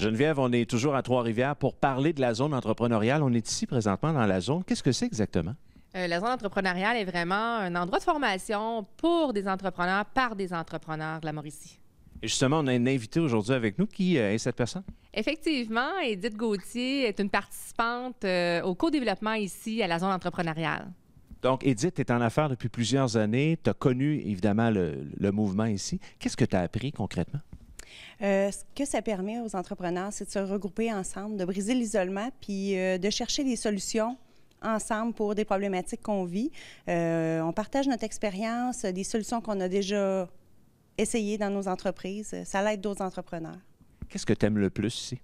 Geneviève, on est toujours à Trois-Rivières pour parler de la zone entrepreneuriale. On est ici présentement dans la zone. Qu'est-ce que c'est exactement? La zone entrepreneuriale est vraiment un endroit de formation pour des entrepreneurs, par des entrepreneurs de la Mauricie. Et justement, on a une invitée aujourd'hui avec nous. Qui est cette personne? Effectivement, Édith Gauthier est une participante au co-développement ici à la zone entrepreneuriale. Donc, Édith, tu es en affaires depuis plusieurs années. Tu as connu, évidemment, le mouvement ici. Qu'est-ce que tu as appris concrètement? Ce que ça permet aux entrepreneurs, c'est de se regrouper ensemble, de briser l'isolement, puis de chercher des solutions ensemble pour des problématiques qu'on vit. On partage notre expérience, des solutions qu'on a déjà essayées dans nos entreprises. Ça l'aide d'autres entrepreneurs. Qu'est-ce que tu aimes le plus ici?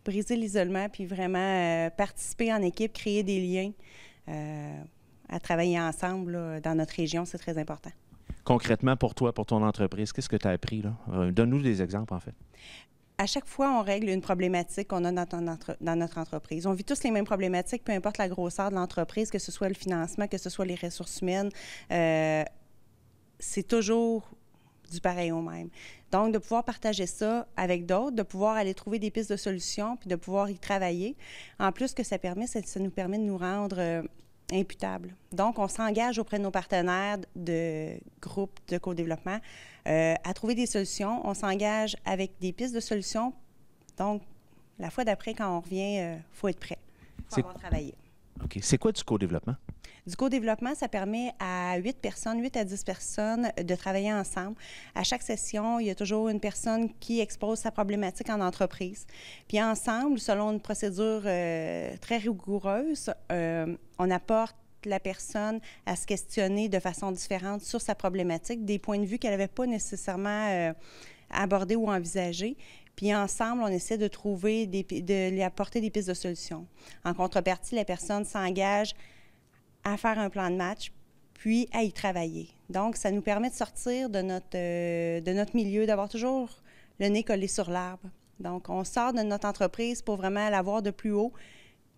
Briser l'isolement, puis vraiment participer en équipe, créer des liens, à travailler ensemble là, dans notre région, c'est très important. Concrètement, pour toi, pour ton entreprise, qu'est-ce que tu as appris, là? Donne-nous des exemples, en fait. À chaque fois, on règle une problématique qu'on a dans notre entreprise. On vit tous les mêmes problématiques, peu importe la grosseur de l'entreprise, que ce soit le financement, que ce soit les ressources humaines. C'est toujours du pareil au même. Donc, de pouvoir partager ça avec d'autres, de pouvoir aller trouver des pistes de solutions, puis de pouvoir y travailler. En plus, ce que ça permet, ça nous permet de nous rendre imputables. Donc, on s'engage auprès de nos partenaires de groupes de co-développement à trouver des solutions. On s'engage avec des pistes de solutions. Donc, la fois d'après, quand on revient, il faut être prêt. Il faut avoir travaillé. OK. C'est quoi du co-développement? Du co-développement, ça permet à 8 à 10 personnes de travailler ensemble. À chaque session, il y a toujours une personne qui expose sa problématique en entreprise. Puis ensemble, selon une procédure très rigoureuse, on apporte la personne à se questionner de façon différente sur sa problématique, des points de vue qu'elle n'avait pas nécessairement abordés ou envisagés. Puis ensemble, on essaie de trouver, de lui apporter des pistes de solutions. En contrepartie, la personne s'engage à faire un plan de match, puis à y travailler. Donc, ça nous permet de sortir de notre milieu, d'avoir toujours le nez collé sur l'arbre. Donc, on sort de notre entreprise pour vraiment la voir de plus haut,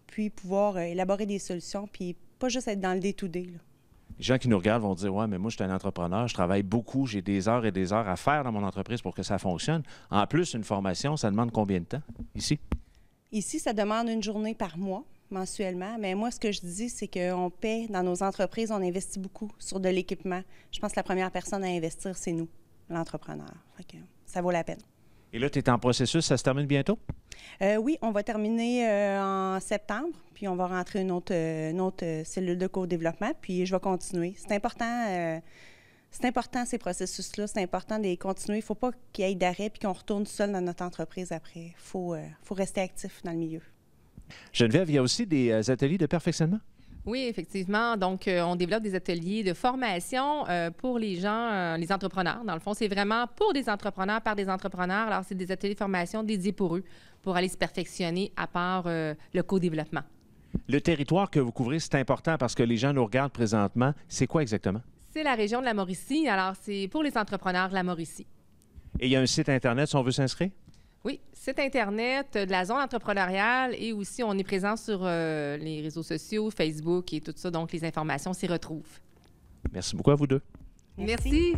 puis pouvoir élaborer des solutions, puis pas juste être dans le day-to-day, là. Les gens qui nous regardent vont dire « Ouais, mais moi, je suis un entrepreneur, je travaille beaucoup, j'ai des heures et des heures à faire dans mon entreprise pour que ça fonctionne. » En plus, une formation, ça demande combien de temps ici? Ici, ça demande une journée par mois, mensuellement. Mais moi, ce que je dis, c'est qu'on paie dans nos entreprises, on investit beaucoup sur de l'équipement. Je pense que la première personne à investir, c'est nous, l'entrepreneur. Fait que ça vaut la peine. Et là, tu es en processus, ça se termine bientôt? Oui, on va terminer en septembre, puis on va rentrer une autre cellule de co-développement, puis je vais continuer. C'est important ces processus-là, c'est important de les continuer. Il ne faut pas qu'il y ait d'arrêt puis qu'on retourne seul dans notre entreprise après. Il faut rester actif dans le milieu. Geneviève, il y a aussi des ateliers de perfectionnement? Oui, effectivement. Donc, on développe des ateliers de formation pour les gens, les entrepreneurs. Dans le fond, c'est vraiment pour des entrepreneurs, par des entrepreneurs. Alors, c'est des ateliers de formation dédiés pour eux, pour aller se perfectionner à part le co-développement. Le territoire que vous couvrez, c'est important parce que les gens nous regardent présentement. C'est quoi exactement? C'est la région de la Mauricie. Alors, c'est pour les entrepreneurs de la Mauricie. Et il y a un site Internet si on veut s'inscrire? Oui, site Internet de la zone entrepreneuriale et aussi on est présent sur les réseaux sociaux, Facebook et tout ça. Donc, les informations s'y retrouvent. Merci beaucoup à vous deux. Merci.